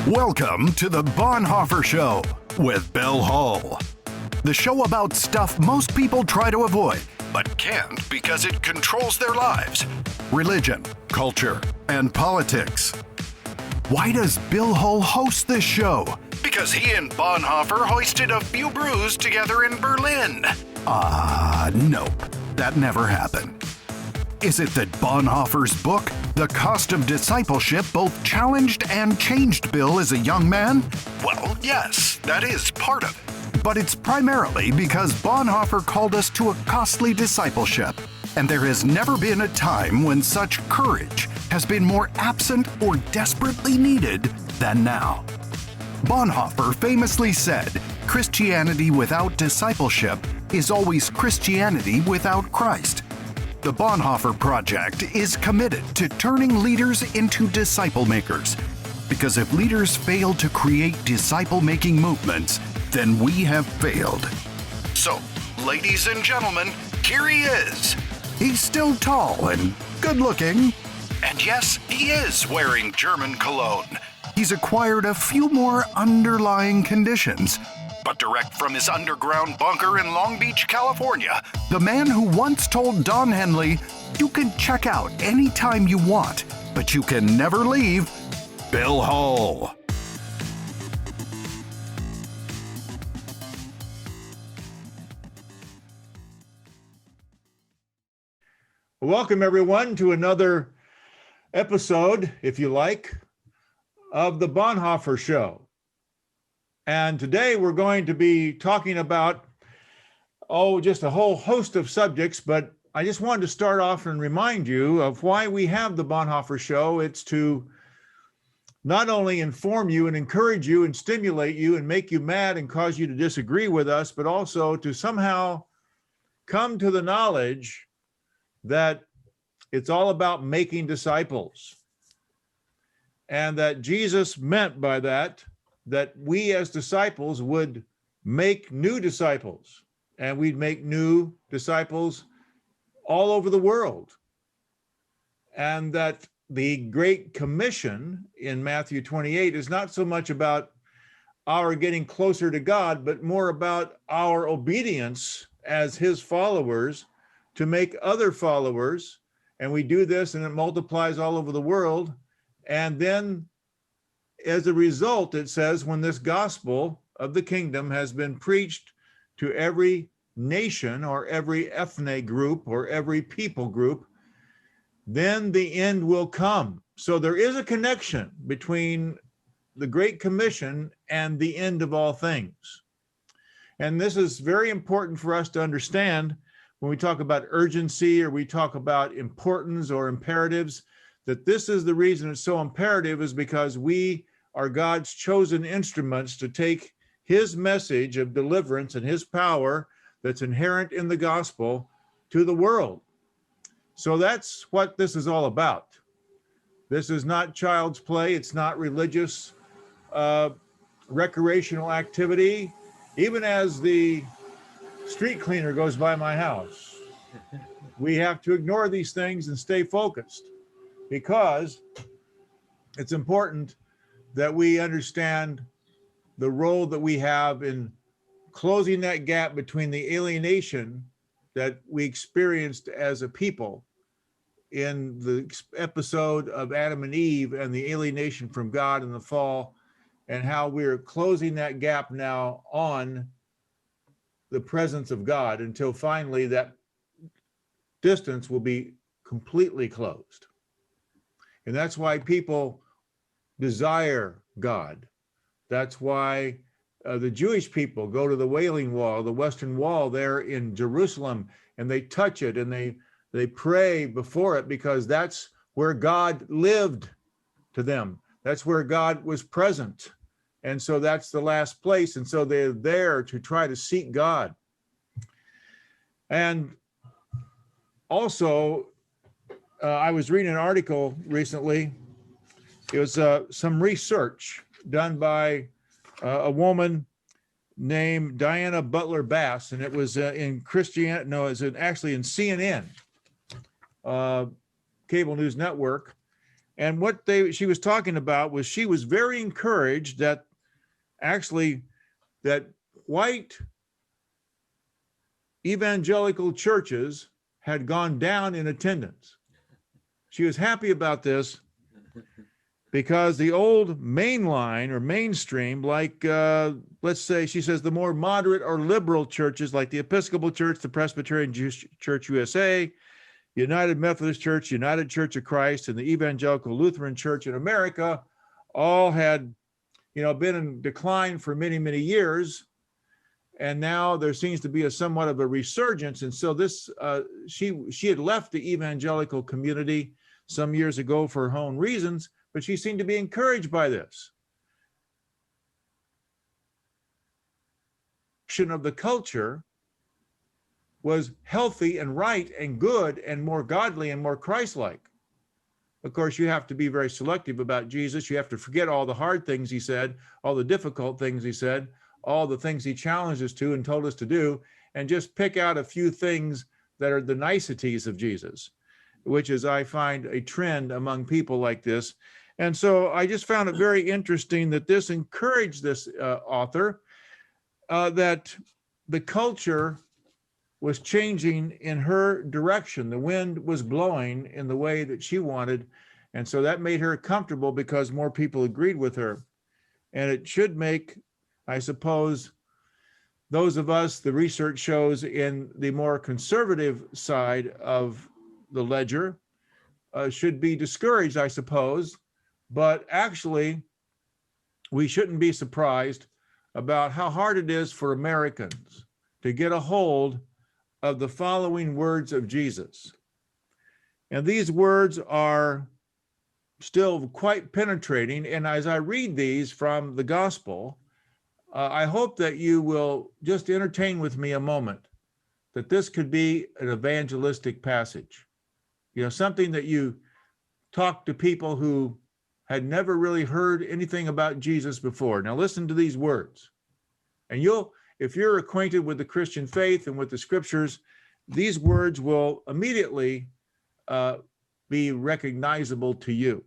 Welcome to the Bonhoeffer Show with Bill Hull. The show about stuff most people try to avoid, but can't because it controls their lives. Religion, culture, and politics. Why does Bill Hull host this show? Because he and Bonhoeffer hoisted a few brews together in Berlin. Nope. That never happened. Is it that Bonhoeffer's book, The Cost of Discipleship, both challenged and changed Bill as a young man? Well, yes, that is part of it. But it's primarily because Bonhoeffer called us to a costly discipleship, and there has never been a time when such courage has been more absent or desperately needed than now. Bonhoeffer famously said, "Christianity without discipleship is always Christianity without Christ." The Bonhoeffer Project is committed to turning leaders into disciple makers, because if leaders fail to create disciple-making movements, then we have failed. So, ladies and gentlemen, here he is. He's still tall and good-looking, and yes, he is wearing German cologne. He's acquired a few more underlying conditions, but direct from his underground bunker in Long Beach, California, the man who once told Don Henley, "You can check out anytime you want, but you can never leave," Bill Hull. Welcome, everyone, to another episode, if you like, of the Bonhoeffer Show. And today we're going to be talking about, just a whole host of subjects, but I just wanted to start off and remind you of why we have the Bonhoeffer Show. It's to not only inform you and encourage you and stimulate you and make you mad and cause you to disagree with us, but also to somehow come to the knowledge that it's all about making disciples. And that Jesus meant by that we as disciples would make new disciples, and we'd make new disciples all over the world. And that the Great Commission in Matthew 28 is not so much about our getting closer to God, but more about our obedience as his followers to make other followers. And we do this and it multiplies all over the world. And then as a result, it says, when this gospel of the kingdom has been preached to every nation or every ethnic group or every people group, then the end will come. So there is a connection between the Great Commission and the end of all things. And this is very important for us to understand when we talk about urgency or we talk about importance or imperatives, that this is the reason it's so imperative, is because we are God's chosen instruments to take his message of deliverance and his power that's inherent in the gospel to the world. So that's what this is all about. This is not child's play. It's not religious recreational activity. Even as the street cleaner goes by my house, we have to ignore these things and stay focused, because it's important that we understand the role that we have in closing that gap between the alienation that we experienced as a people in the episode of Adam and Eve and the alienation from God in the fall, and how we're closing that gap now on the presence of God until finally that distance will be completely closed. And that's why people desire God. That's why the Jewish people go to the Wailing Wall, the Western Wall there in Jerusalem, and they touch it and they pray before it, because that's where God lived to them. That's where God was present. And so that's the last place. And so they're there to try to seek God. And also, I was reading an article recently. It was some research done by a woman named Diana Butler Bass, and it was in actually in CNN, cable news network. And what she was talking about was she was very encouraged that actually that white evangelical churches had gone down in attendance. She was happy about this because the old mainline or mainstream, like let's say, she says the more moderate or liberal churches like the Episcopal Church, the Presbyterian Church USA, United Methodist Church, United Church of Christ, and the Evangelical Lutheran Church in America all had, been in decline for many, many years. And now there seems to be a somewhat of a resurgence. And so this, she had left the evangelical community some years ago for her own reasons, but she seemed to be encouraged by this. Of the culture was healthy and right and good and more godly and more Christ-like. Of course, you have to be very selective about Jesus. You have to forget all the hard things he said, all the difficult things he said, all the things he challenged us to and told us to do, and just pick out a few things that are the niceties of Jesus, which is, I find, a trend among people like this. And so I just found it very interesting that this encouraged this author, that the culture was changing in her direction. The wind was blowing in the way that she wanted. And so that made her comfortable because more people agreed with her. And it should make, I suppose, those of us, the research shows, in the more conservative side of the ledger should be discouraged, I suppose. But actually, we shouldn't be surprised about how hard it is for Americans to get a hold of the following words of Jesus. And these words are still quite penetrating. And as I read these from the gospel, I hope that you will just entertain with me a moment that this could be an evangelistic passage. Something that you talk to people who had never really heard anything about Jesus before. Now listen to these words. And if you're acquainted with the Christian faith and with the scriptures, these words will immediately be recognizable to you.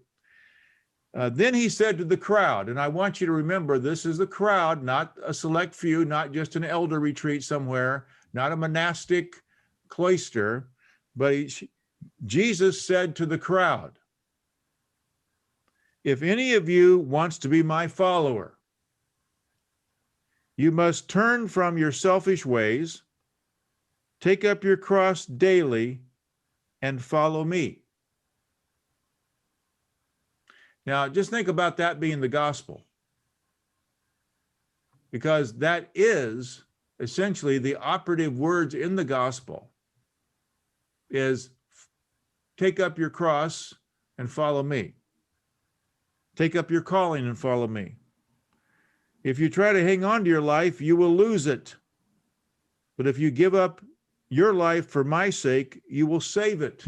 Then he said to the crowd, and I want you to remember, this is the crowd, not a select few, not just an elder retreat somewhere, not a monastic cloister, but Jesus said to the crowd, "If any of you wants to be my follower, you must turn from your selfish ways, take up your cross daily, and follow me." Now, just think about that being the gospel, because that is essentially the operative words in the gospel is take up your cross and follow me. Take up your calling and follow me. If you try to hang on to your life, you will lose it. But if you give up your life for my sake, you will save it.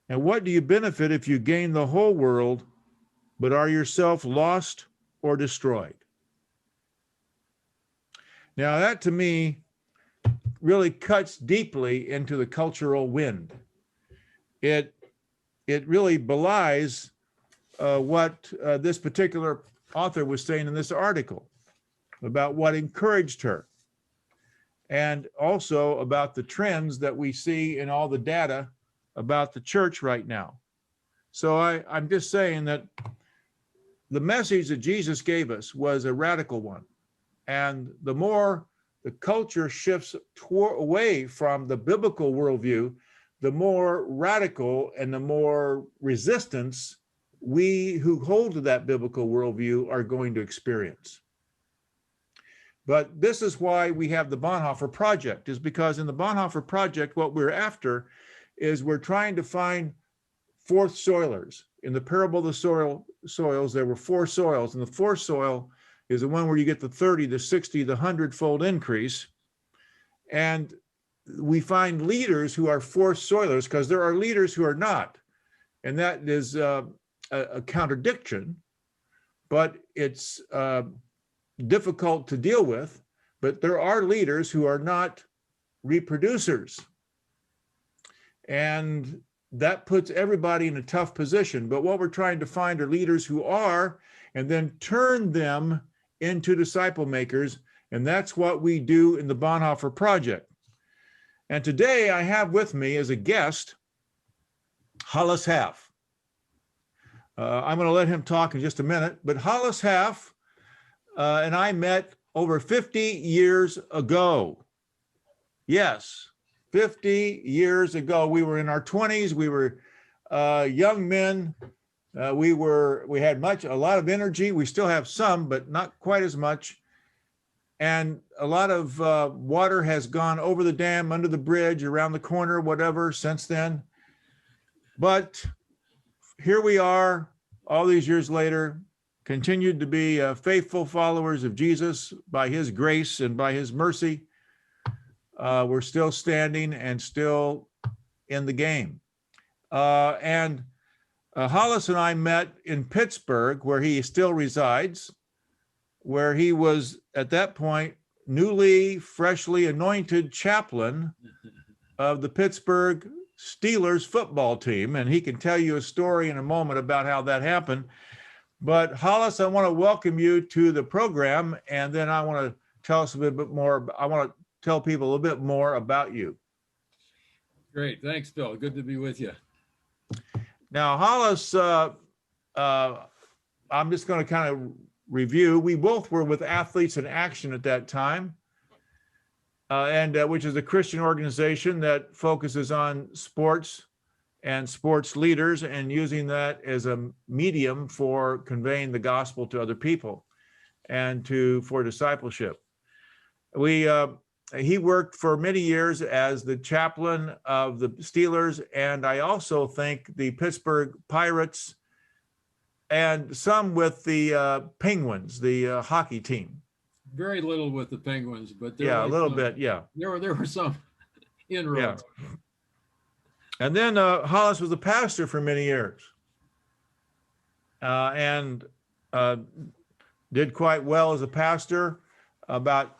And what do you benefit if you gain the whole world, but are yourself lost or destroyed? Now, that to me really cuts deeply into the cultural wind. It really belies what this particular author was saying in this article about what encouraged her, and also about the trends that we see in all the data about the church right now. So I'm just saying that the message that Jesus gave us was a radical one. And the more the culture shifts away from the biblical worldview, the more radical and the more resistance we who hold to that biblical worldview are going to experience. But this is why we have the Bonhoeffer Project, is because in the Bonhoeffer Project, what we're after is we're trying to find fourth soilers. In the parable of the soils, there were four soils, and the fourth soil is the one where you get the 30, the 60, the 100-fold increase. And we find leaders who are fourth soilers, because there are leaders who are not. And that is a contradiction, but it's difficult to deal with. But there are leaders who are not reproducers. And that puts everybody in a tough position. But what we're trying to find are leaders who are, and then turn them into disciple makers. And that's what we do in the Bonhoeffer Project. And today I have with me as a guest, Hollis Half. I'm going to let him talk in just a minute, but Hollis Half and I met over 50 years ago. Yes, 50 years ago. We were in our 20s. We were young men. We had a lot of energy. We still have some, but not quite as much. And a lot of water has gone over the dam, under the bridge, around the corner, whatever, since then. But here we are, all these years later, continued to be faithful followers of Jesus by his grace and by his mercy. We're still standing and still in the game. And Hollis and I met in Pittsburgh, where he still resides, where he was at that point freshly anointed chaplain of the Pittsburgh Steelers football team. And he can tell you a story in a moment about how that happened. But Hollis, I want to welcome you to the program, and then I want to tell us a little bit more. I want to tell people a little bit more about you. Great. Thanks, Bill. Good to be with you. Now, Hollis, I'm just going to kind of review. We both were with Athletes in Action at that time, and which is a Christian organization that focuses on sports and sports leaders and using that as a medium for conveying the gospel to other people and for discipleship. He worked for many years as the chaplain of the Steelers, and I also think the Pittsburgh Pirates, and some with the Penguins, the hockey team. Very little with the Penguins, but a little bit, yeah. There were some inroads. Yeah. And then Hollis was a pastor for many years, and did quite well as a pastor. About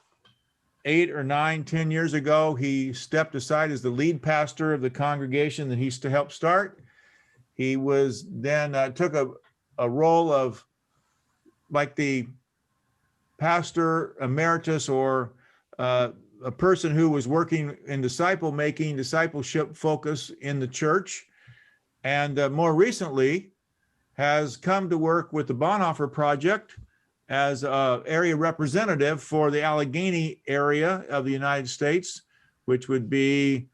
8 or 9, 10 years ago, he stepped aside as the lead pastor of the congregation that he helped start. He was then took a role of like the pastor emeritus, or a person who was working in discipleship focus in the church, and more recently has come to work with the Bonhoeffer Project as an area representative for the Allegheny area of the United States, which would be,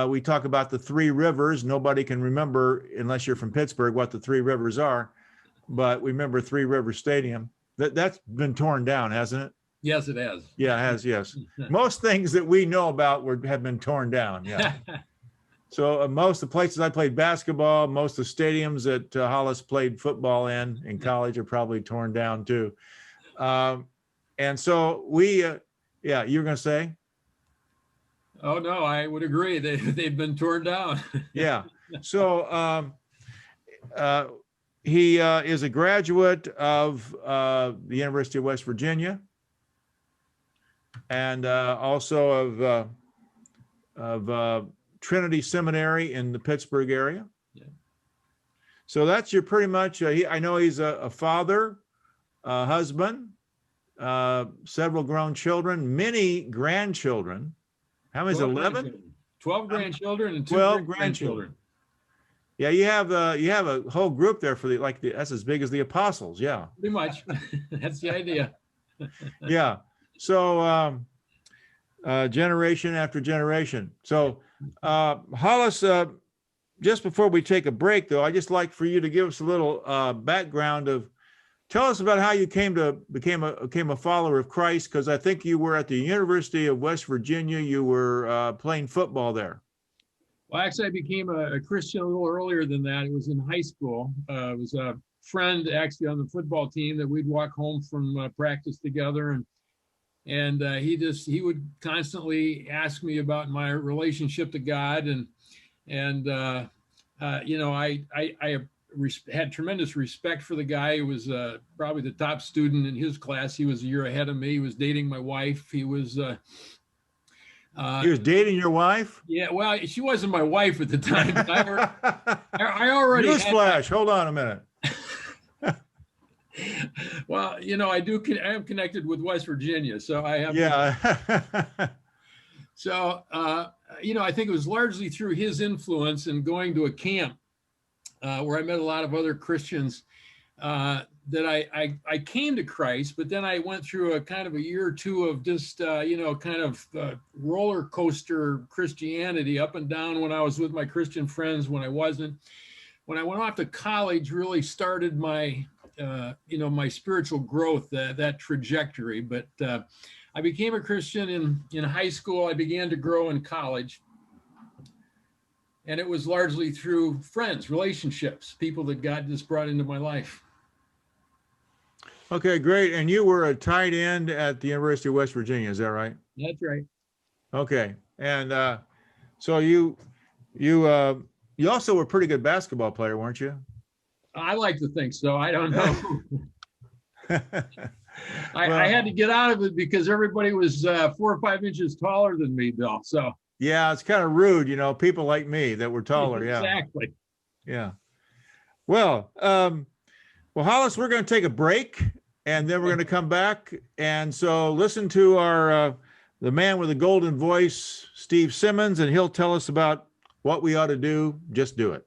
we talk about the three rivers. Nobody can remember, unless you're from Pittsburgh, what the three rivers are, but we remember Three Rivers Stadium. That's been torn down, hasn't it? Yes, it has. Yeah, it has, yes. Most things that we know about have been torn down, yeah. So most of the places I played basketball, most of the stadiums that Hollis played football in college are probably torn down too. And so you were going to say? Oh, no, I would agree. They've been torn down. Yeah. So he is a graduate of the University of West Virginia, and also of Trinity Seminary in the Pittsburgh area. Yeah. So that's your pretty much, I know he's a father, a husband, several grown children, many grandchildren. How many is it, 11? 12 grandchildren and 12 grandchildren. Yeah, you have a whole group there for that's as big as the apostles. Yeah. Pretty much. That's the idea. Yeah. So generation after generation. So Hollis, just before we take a break, though, I'd just like for you to give us a little background tell us about how you became a follower of Christ, because I think you were at the University of West Virginia. You were playing football there. Well, actually, I became a Christian a little earlier than that. It was in high school. It was a friend actually on the football team that we'd walk home from practice together, and he would constantly ask me about my relationship to God, and I had tremendous respect for the guy. He was probably the top student in his class. He was a year ahead of me. He was dating my wife. He was He was dating your wife? Yeah, well, she wasn't my wife at the time. But I already Newsflash. Hold on a minute. Well, I am connected with West Virginia, so I have. Yeah. So, I think it was largely through his influence and going to a camp where I met a lot of other Christians that I came to Christ. But then I went through a kind of a year or two of just, kind of roller coaster Christianity, up and down, when I was with my Christian friends, when I wasn't. When I went off to college, really started my my spiritual growth, that trajectory. But I became a Christian in high school. I began to grow in college. And it was largely through friends, relationships, people that God just brought into my life. Okay, great. And you were a tight end at the University of West Virginia, is that right? That's right. Okay. And so you also were a pretty good basketball player, weren't you? I like to think so. I don't know. I had to get out of it because everybody was 4 or 5 inches taller than me, Bill. So yeah, it's kind of rude, people like me that were taller. Yeah, exactly. Yeah. Well, Hollis, we're going to take a break, and then we're going to come back. And so listen to our the man with the golden voice, Steve Simmons, and he'll tell us about what we ought to do. Just do it.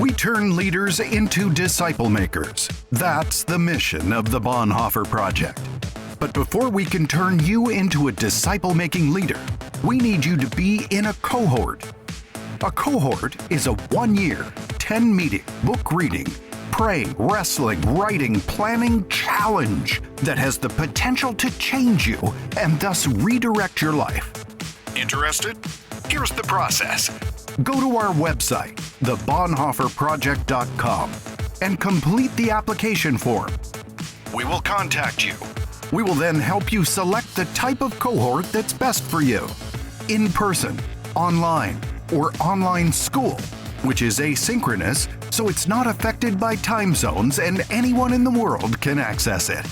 We turn leaders into disciple makers. That's the mission of the Bonhoeffer Project. But before we can turn you into a disciple-making leader, we need you to be in a cohort. A cohort is a 1-year, 10-meeting, book reading, praying, wrestling, writing, planning challenge that has the potential to change you and thus redirect your life. Interested? Here's the process. Go to our website, thebonhoefferproject.com, and complete the application form. We will contact you. We will then help you select the type of cohort that's best for you. In person, online, or online school, which is asynchronous, so it's not affected by time zones and anyone in the world can access it.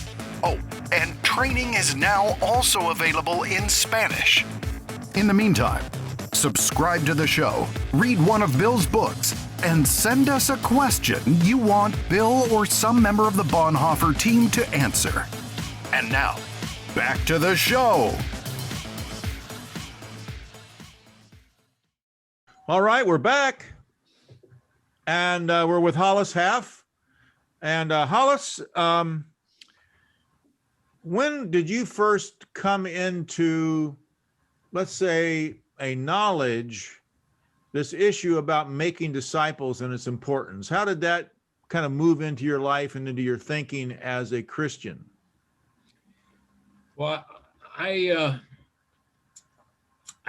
Oh, and training is now also available in Spanish. In the meantime, subscribe to the show, read one of Bill's books, and send us a question you want Bill or some member of the Bonhoeffer team to answer. And now, back to the show. All right, we're back. And we're with Hollis Half. And Hollis, when did you first come into, let's say, a knowledge, this issue about making disciples and its importance? How did that kind of move into your life and into your thinking as a Christian? Well, I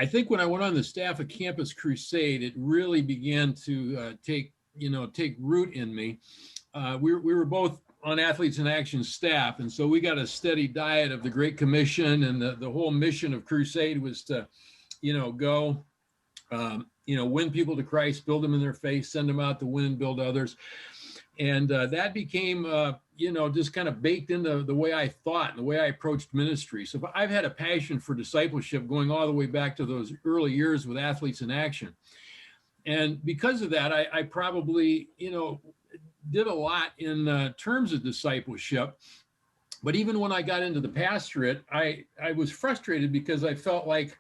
think when I went on the staff of Campus Crusade, it really began to take root in me. We were both on Athletes in Action staff, and so we got a steady diet of the Great Commission, and the whole mission of Crusade was to go, win people to Christ, build them in their faith, send them out to win and build others. And that became, just kind of baked into the way I thought and the way I approached ministry. So I've had a passion for discipleship going all the way back to those early years with Athletes in Action. And because of that, I probably, did a lot in terms of discipleship. But even when I got into the pastorate, I was frustrated because I felt like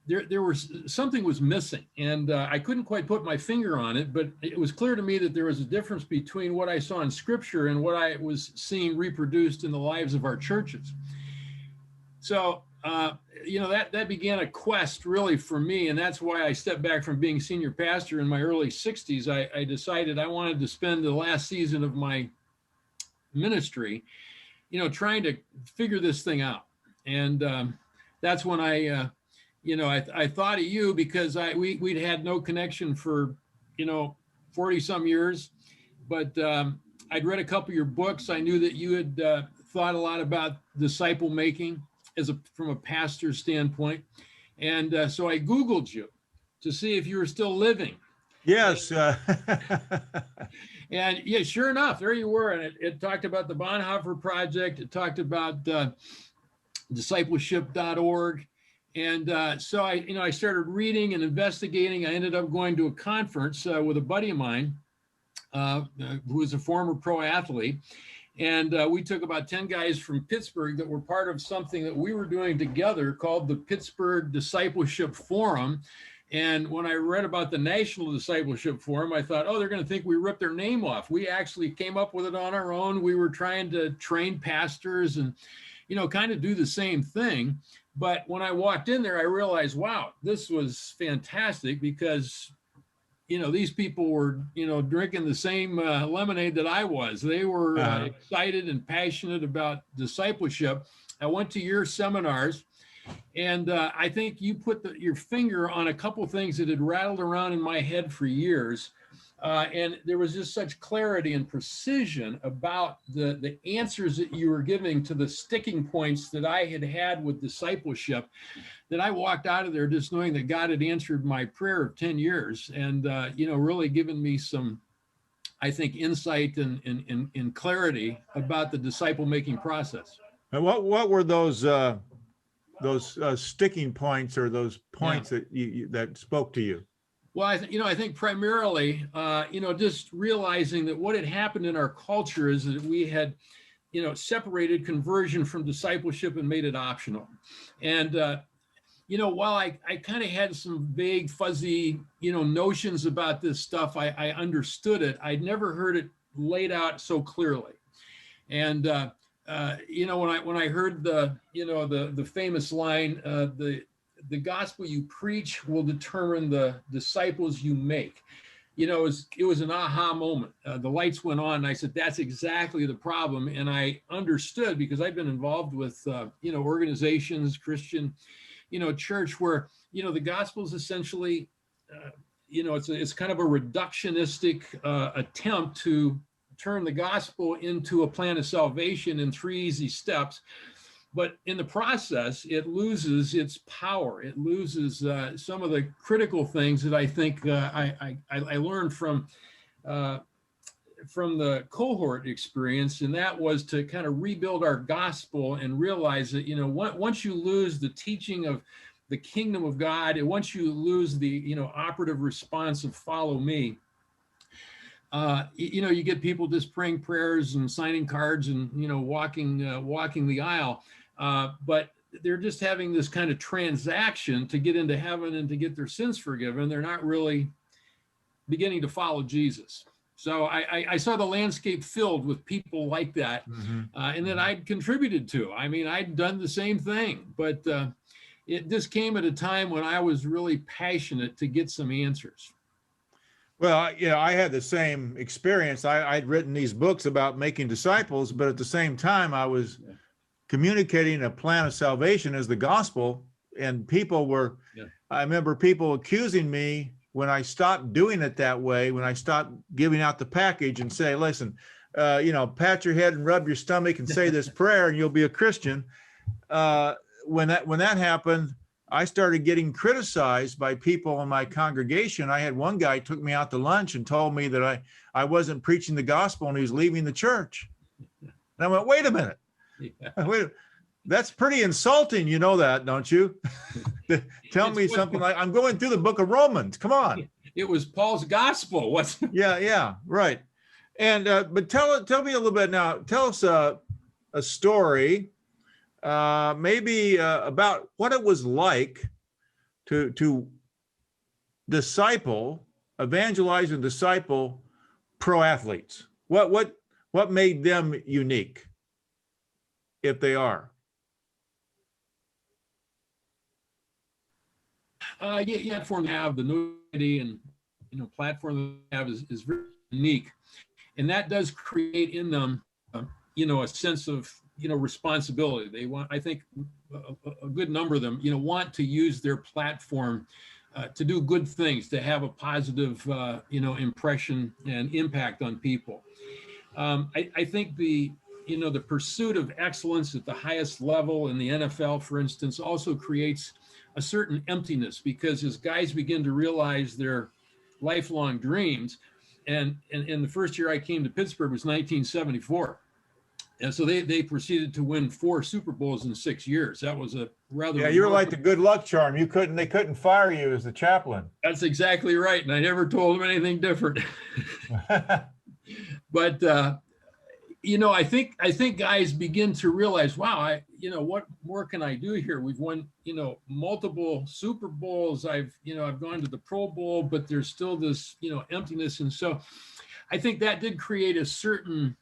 there was something was missing, and I couldn't quite put my finger on it, but it was clear to me that there was a difference between what I saw in Scripture and what I was seeing reproduced in the lives of our churches. So, that began a quest really for me, and that's why I stepped back from being senior pastor in my early 60s. I decided I wanted to spend the last season of my ministry, trying to figure this thing out, and that's when I thought of you because we'd had no connection for, 40 some years, but I'd read a couple of your books. I knew that you had thought a lot about disciple making from a pastor's standpoint. And so I Googled you to see if you were still living. Yes. And yeah, sure enough, there you were. And it talked about the Bonhoeffer Project. It talked about, discipleship.org. And so I started reading and investigating. I ended up going to a conference with a buddy of mine who was a former pro athlete. And we took about 10 guys from Pittsburgh that were part of something that we were doing together called the Pittsburgh Discipleship Forum. And when I read about the National Discipleship Forum, I thought, oh, they're going to think we ripped their name off. We actually came up with it on our own. We were trying to train pastors and, kind of do the same thing. But when I walked in there, I realized, wow, this was fantastic because these people were, drinking the same lemonade that I was. They were excited and passionate about discipleship. I went to your seminars, and I think you put your finger on a couple of things that had rattled around in my head for years. And there was just such clarity and precision about the answers that you were giving to the sticking points that I had with discipleship, that I walked out of there just knowing that God had answered my prayer of 10 years and, really given me some, I think, insight and clarity about the disciple-making process. And what were those sticking points or those points that that spoke to you? Well, I think primarily, just realizing that what had happened in our culture is that we had, separated conversion from discipleship and made it optional. And, while I kind of had some vague, fuzzy, notions about this stuff, I understood it. I'd never heard it laid out so clearly. And, when I heard the famous line, the gospel you preach will determine the disciples you make. It was an aha moment. The lights went on and I said, that's exactly the problem. And I understood because I've been involved with, organizations, Christian, church where, the gospel is essentially, it's kind of a reductionistic attempt to turn the gospel into a plan of salvation in 3 easy steps. But in the process, it loses its power. It loses some of the critical things that I think I learned from the cohort experience, and that was to kind of rebuild our gospel and realize that, once you lose the teaching of the kingdom of God, and once you lose the, operative response of follow me, you get people just praying prayers and signing cards and, walking the aisle. But they're just having this kind of transaction to get into heaven and to get their sins forgiven. They're not really beginning to follow Jesus. So I saw the landscape filled with people like that, and that I'd contributed to. I mean, I'd done the same thing, but it just came at a time when I was really passionate to get some answers. Well, I had the same experience. I'd written these books about making disciples, but at the same time, I was communicating a plan of salvation as the gospel, and people were, I remember people accusing me when I stopped doing it that way, when I stopped giving out the package and say, listen, pat your head and rub your stomach and say this prayer and you'll be a Christian. When that happened, I started getting criticized by people in my congregation. I had one guy took me out to lunch and told me that I wasn't preaching the gospel and he was leaving the church. And I went, wait a minute. Wait, that's pretty insulting. You know that, don't you? Tell me something like, I'm going through the book of Romans. Come on. It was Paul's gospel. What's Yeah, right. And but tell me a little bit now. Tell us a story, maybe about what it was like to evangelize and disciple pro athletes. What made them unique, if they are? Platform they have, the notoriety and platform they have is very unique, and that does create in them a sense of responsibility. They want, I think, a good number of them want to use their platform to do good things, to have a positive impression and impact on people. I think the pursuit of excellence at the highest level in the NFL, for instance, also creates a certain emptiness, because as guys begin to realize their lifelong dreams, and the first year I came to Pittsburgh was 1974. And so they proceeded to win 4 Super Bowls in 6 years. That was a rather. Yeah, you were like the good luck charm. They couldn't fire you as the chaplain. That's exactly right. And I never told them anything different. But I think guys begin to realize, wow, what more can I do here? We've won, multiple Super Bowls. I've gone to the Pro Bowl, but there's still this, emptiness. And so I think that did create a certain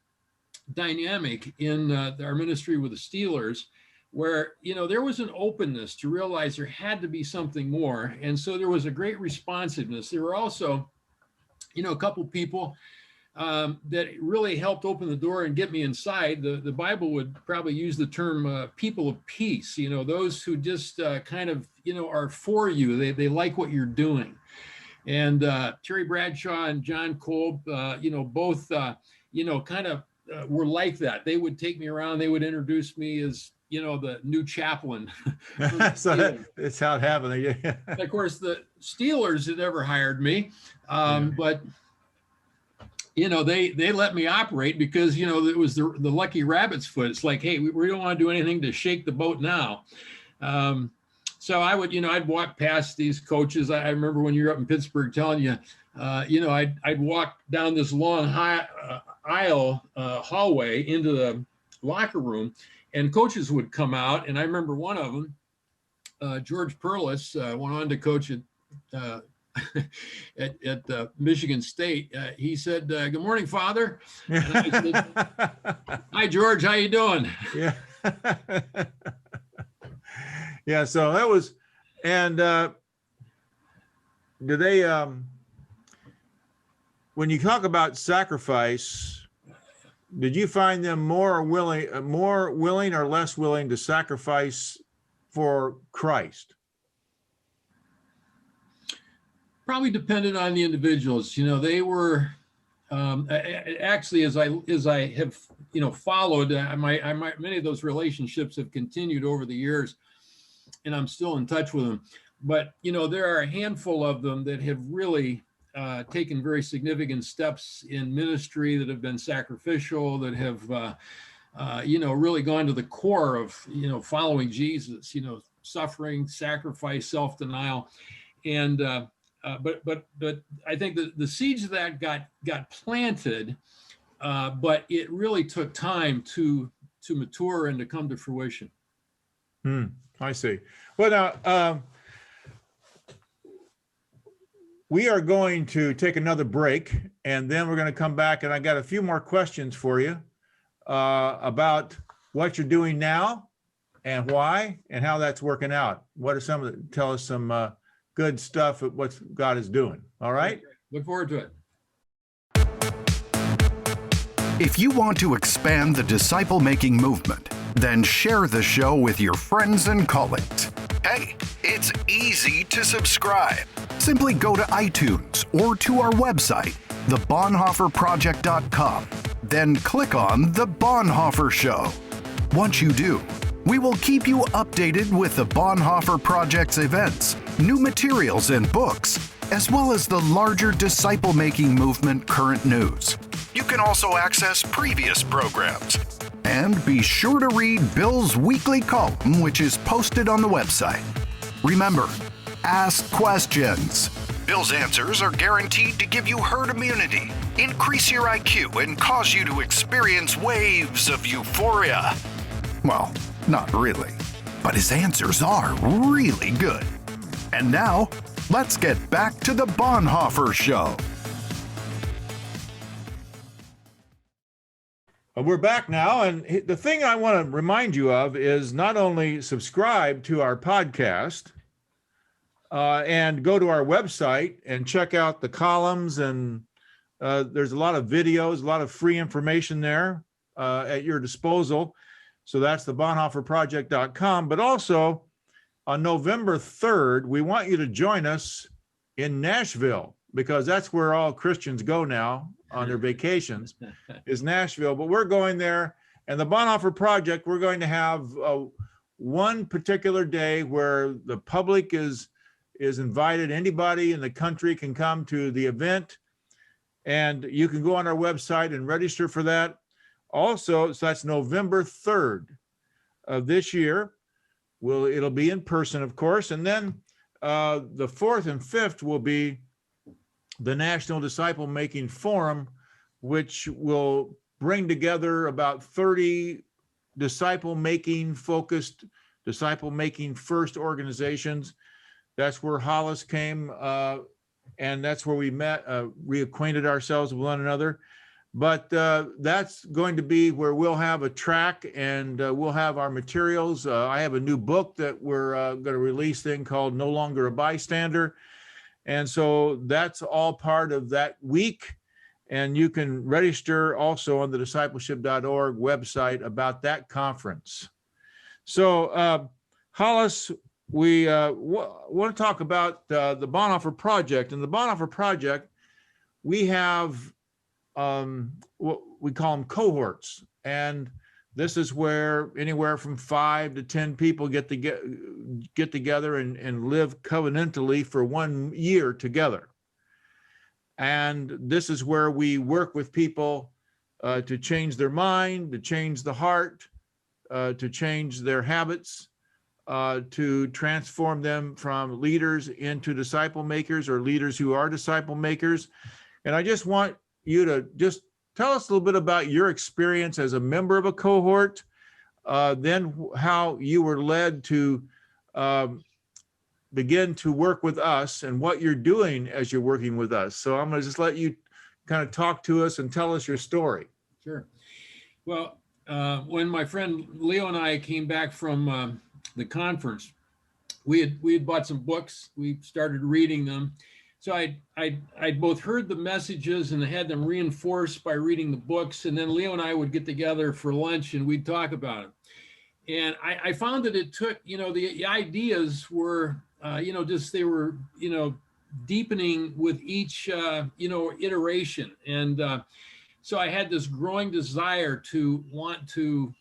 dynamic in our ministry with the Steelers, where there was an openness to realize there had to be something more, and so there was a great responsiveness. There were also a couple people that really helped open the door and get me inside. The Bible would probably use the term people of peace, those who just kind of are for you. They like what you're doing. And Terry Bradshaw and John Kolb, both kind of were like that. They would take me around. They would introduce me as, the new chaplain. So that's how it happened. Yeah. Of course, the Steelers had never hired me, but they let me operate because, it was the lucky rabbit's foot. It's like, hey, we don't want to do anything to shake the boat now. So I would, I'd walk past these coaches. I remember when you were up in Pittsburgh telling you, I'd walk down this long aisle hallway into the locker room, and coaches would come out. And I remember one of them, George Perlis, went on to coach at Michigan State. He said, "Good morning, Father." And I said, "Hi, George. How you doing?" Yeah. Yeah. So that was, and do they? When you talk about sacrifice, did you find them more willing or less willing to sacrifice for Christ? Probably depended on the individuals. They were actually, as I have followed, many of those relationships have continued over the years, and I'm still in touch with them. But there are a handful of them that have really taken very significant steps in ministry, that have been sacrificial, that have really gone to the core of following Jesus. Suffering, sacrifice, self-denial, and but I think the seeds of that got planted, but it really took time to mature and to come to fruition. I see. Well, now we are going to take another break, and then we're going to come back, and I got a few more questions for you about what you're doing now and why and how that's working out. What are some of the, tell us some good stuff of what God is doing. All right? Look forward to it. If you want to expand the disciple-making movement, then share the show with your friends and colleagues. Hey, it's easy to subscribe. Simply go to iTunes or to our website, thebonhoefferproject.com, then click on The Bonhoeffer Show. Once you do, we will keep you updated with the Bonhoeffer Project's events, new materials and books, as well as the larger disciple-making movement current news. You can also access previous programs. And be sure to read Bill's weekly column, which is posted on the website. Remember, ask questions. Bill's answers are guaranteed to give you herd immunity, increase your IQ, and cause you to experience waves of euphoria. Well, not really, but his answers are really good. And now, let's get back to the Bonhoeffer Show. We're back now, and the thing I want to remind you of is not only subscribe to our podcast and go to our website and check out the columns, and there's a lot of videos, a lot of free information there at your disposal. So that's the Bonhoefferproject.com. But also on November 3rd, we want you to join us in Nashville, because that's where all Christians go now on their vacations, is Nashville. But we're going there, and the Bonhoeffer Project, we're going to have one particular day where the public is invited. Anybody in the country can come to the event, and you can go on our website and register for that. also, so that's November 3rd of this year. It'll be in person, of course. And then the 4th and 5th will be the National Disciple Making Forum, which will bring together about 30 disciple making focused, disciple making first organizations. That's where Hollis came, and that's where we met, reacquainted ourselves with one another. But that's going to be where we'll have a track, and we'll have our materials. I have a new book that we're going to release thing called No Longer a Bystander. And so that's all part of that week. And you can register also on the discipleship.org website about that conference. So Hollis, we want to talk about the Bonhoeffer Project. And the Bonhoeffer Project, we have what we call them cohorts. And this is where anywhere from 5 to 10 people get together and live covenantally for 1 year together. And this is where we work with people to change their mind, to change the heart, to change their habits, to transform them from leaders into disciple makers or leaders who are disciple makers. And I just want you to just tell us a little bit about your experience as a member of a cohort, then how you were led to begin to work with us and what you're doing as you're working with us. So I'm going to just let you kind of talk to us and tell us your story. Sure. Well, when my friend Leo and I came back from the conference, we had bought some books. We started reading them. So I'd both heard the messages and had them reinforced by reading the books. And then Leo and I would get together for lunch and we'd talk about it. And I found that it took, the ideas were, they were, deepening with each, iteration. And so I had this growing desire to want to,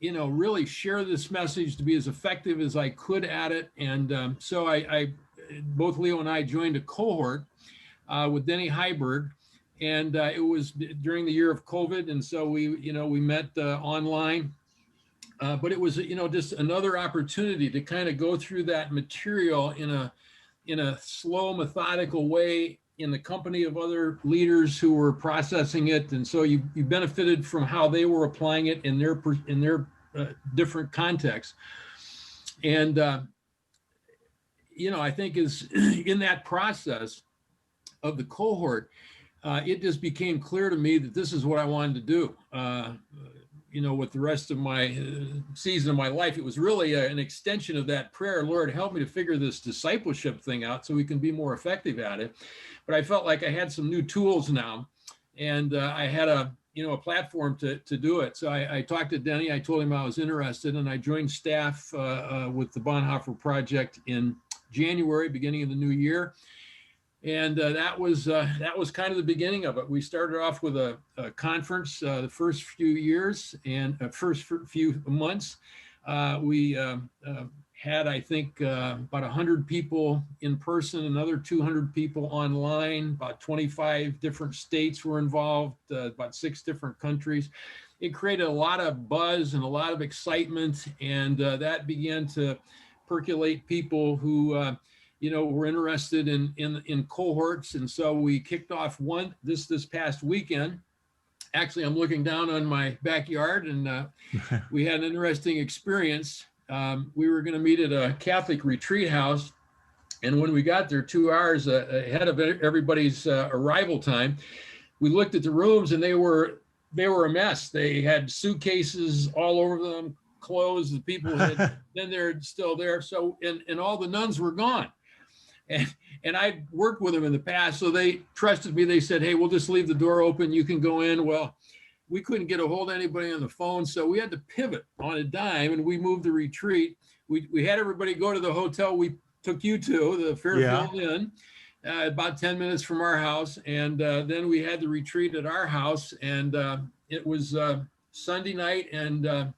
really share this message, to be as effective as I could at it. And so I both Leo and I joined a cohort with Denny Heiberg. And it was during the year of COVID. And so we met online. But it was, just another opportunity to kind of go through that material in a slow, methodical way in the company of other leaders who were processing it. And so you benefited from how they were applying it in their different contexts. And, I think is in that process of the cohort, it just became clear to me that this is what I wanted to do. With the rest of my season of my life, it was really an extension of that prayer. Lord, help me to figure this discipleship thing out so we can be more effective at it. But I felt like I had some new tools now, and I had a platform to do it. So I talked to Denny. I told him I was interested, and I joined staff with the Bonhoeffer Project in January, beginning of the new year. And that was kind of the beginning of it. We started off with a conference the first few years and first few months. We had, I think, about 100 people in person, another 200 people online, about 25 different states were involved, about 6 different countries. It created a lot of buzz and a lot of excitement, and that began to percolate people who were interested in cohorts. And so we kicked off one this past weekend. Actually, I'm looking down on my backyard, and we had an interesting experience. We were going to meet at a Catholic retreat house. And when we got there 2 hours ahead of everybody's arrival time, we looked at the rooms, and they were a mess. They had suitcases all over them, clothes. The people had been there, still there. So, and all the nuns were gone. And I'd worked with them in the past, so they trusted me. They said, hey, we'll just leave the door open. You can go in. Well, we couldn't get a hold of anybody on the phone, so we had to pivot on a dime, and we moved the retreat. We had everybody go to the hotel we took you to, the Fairfield Inn, about 10 minutes from our house. And then we had the retreat at our house, and it was Sunday night and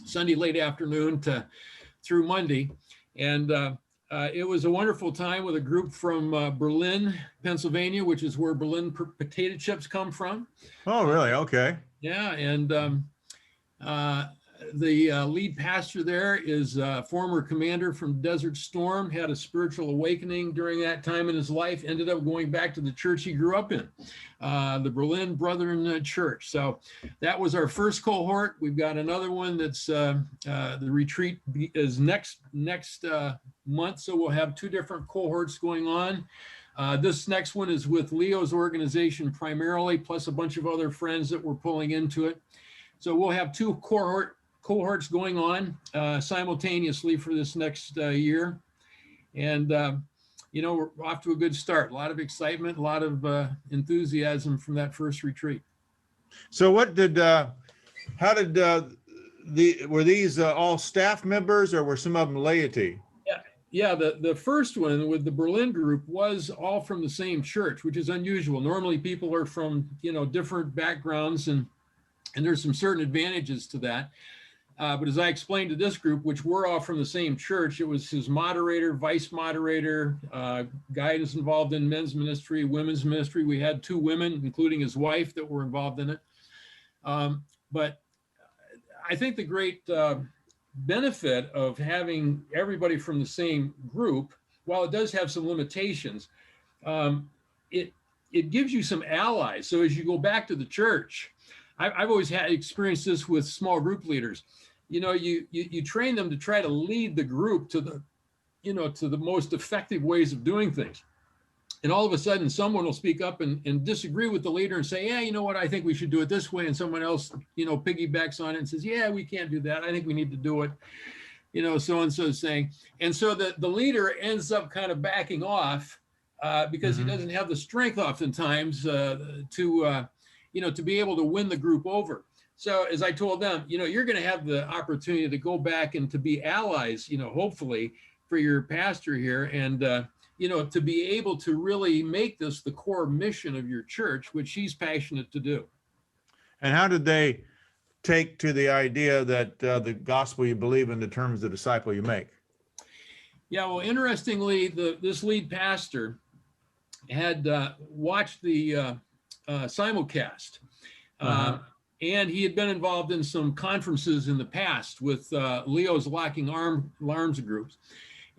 Sunday late afternoon through Monday. And It was a wonderful time with a group from Berlin, Pennsylvania, which is where Berlin potato chips come from. Oh, really? Okay. Yeah, and the lead pastor there is a former commander from Desert Storm, had a spiritual awakening during that time in his life, ended up going back to the church he grew up in, the Berlin Brethren Church. So that was our first cohort. We've got another one that's the retreat is next month. So we'll have two different cohorts going on. This next one is with Leo's organization primarily, plus a bunch of other friends that we're pulling into it. So we'll have two cohorts going on simultaneously for this next year. And, we're off to a good start. A lot of excitement, a lot of enthusiasm from that first retreat. So were these all staff members, or were some of them laity? Yeah, the first one with the Berlin group was all from the same church, which is unusual. Normally people are from, different backgrounds, and there's some certain advantages to that. But as I explained to this group, which were all from the same church, it was his moderator, vice moderator, guidance involved in men's ministry, women's ministry. We had two women, including his wife, that were involved in it. But I think the great benefit of having everybody from the same group, while it does have some limitations, it gives you some allies. So as you go back to the church, I've always had experienced this with small group leaders. You train them to try to lead the group to the most effective ways of doing things. And all of a sudden, someone will speak up and disagree with the leader and say, yeah, you know what, I think we should do it this way. And someone else, piggybacks on it and says, yeah, we can't do that. I think we need to do it, so-and-so is saying. And so the leader ends up kind of backing off because he doesn't have the strength oftentimes to be able to win the group over. So as I told them, you're going to have the opportunity to go back and to be allies, hopefully for your pastor here, and, to be able to really make this the core mission of your church, which he's passionate to do. And how did they take to the idea that the gospel you believe in determines the disciple you make? Yeah, well, interestingly, this lead pastor had watched the simulcast. And he had been involved in some conferences in the past with Leo's Locking Arms groups.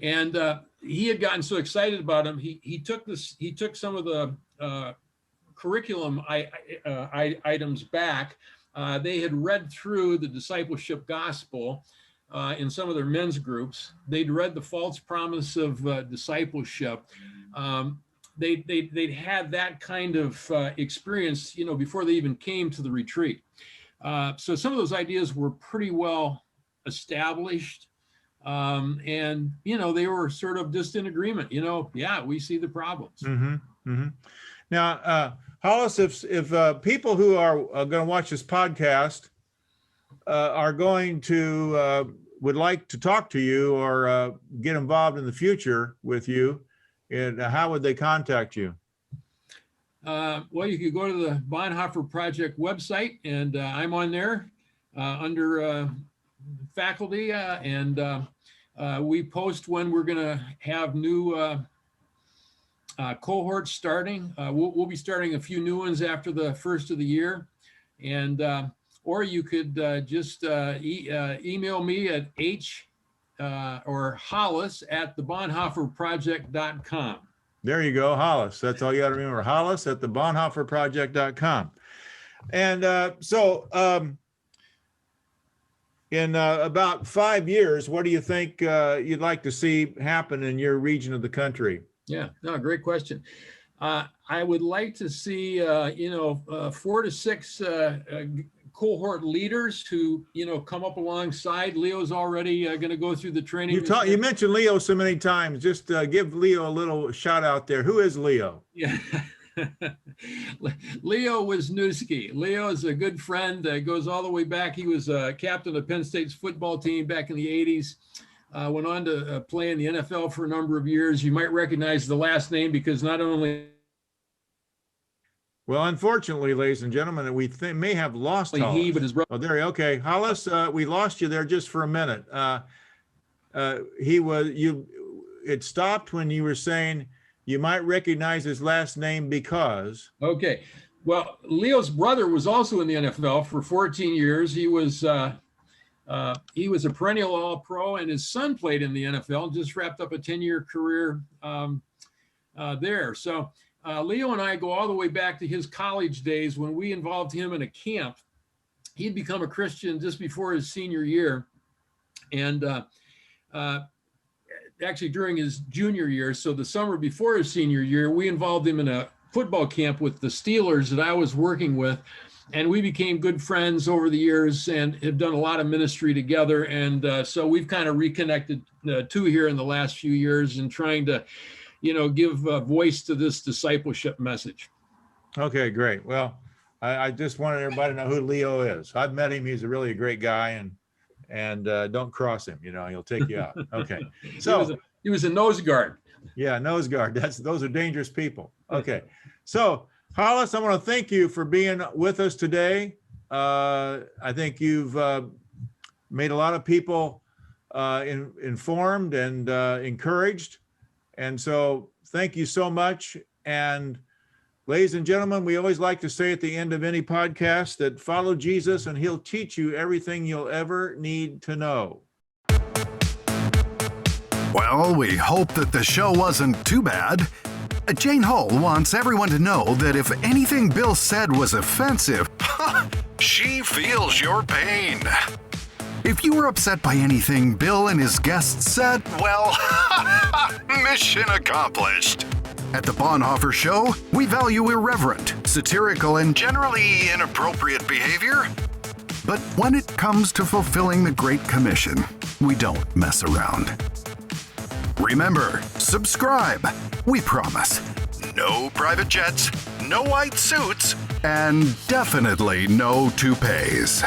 And he had gotten so excited about him, he took some of the curriculum items back. They had read through the discipleship gospel in some of their men's groups. They'd read the false promise of discipleship. They'd had that kind of experience, before they even came to the retreat. So some of those ideas were pretty well established. And, they were sort of just in agreement, yeah, we see the problems. Now, Hollis, if people who are going to watch this podcast are going to, would like to talk to you or get involved in the future with you, and how would they contact you? Well, you could go to the Bonhoeffer Project website, and I'm on there under faculty, and we post when we're going to have new cohorts starting. We'll be starting a few new ones after the first of the year, and or you could just email me at or Hollis at thebonhoefferproject.com. There you go, Hollis. That's all you got to remember. Hollis at thebonhoefferproject.com. And so in about 5 years, what do you think you'd like to see happen in your region of the country? Yeah, no, great question. I would like to see, 4 to 6 cohort leaders who, come up alongside. Leo's already going to go through the training. You mentioned Leo so many times. Just give Leo a little shout out there. Who is Leo? Yeah. Leo Wisniewski. Leo is a good friend. Goes all the way back. He was captain of Penn State's football team back in the 80s. Went on to play in the NFL for a number of years. You might recognize the last name because not only... Well, unfortunately, ladies and gentlemen, we may have lost Hollis. He, but his brother. Oh, there you okay. Hollis, we lost you there just for a minute. it stopped when you were saying you might recognize his last name because. Okay. Well, Leo's brother was also in the NFL for 14 years. He was a perennial All-Pro, and his son played in the NFL. Just wrapped up a 10-year career there. So Leo and I go all the way back to his college days when we involved him in a camp. He'd become a Christian just before his senior year, and actually during his junior year. So the summer before his senior year, we involved him in a football camp with the Steelers that I was working with. And we became good friends over the years and have done a lot of ministry together. And so we've kind of reconnected too here in the last few years and trying to, give a voice to this discipleship message. Okay, great. Well, I just wanted everybody to know who Leo is. I've met him. He's a really great guy, and don't cross him. He'll take you out. Okay. So he was a nose guard. Yeah, nose guard. Those are dangerous people. Okay. So Hollis, I want to thank you for being with us today. I think you've made a lot of people informed and encouraged. And so thank you so much. And ladies and gentlemen, we always like to say at the end of any podcast that follow Jesus and he'll teach you everything you'll ever need to know. Well, we hope that the show wasn't too bad. Jane Hull wants everyone to know that if anything Bill said was offensive, she feels your pain. If you were upset by anything Bill and his guests said, well, mission accomplished. At the Bonhoeffer Show, we value irreverent, satirical, and generally inappropriate behavior. But when it comes to fulfilling the Great Commission, we don't mess around. Remember, subscribe. We promise. No private jets, no white suits, and definitely no toupees.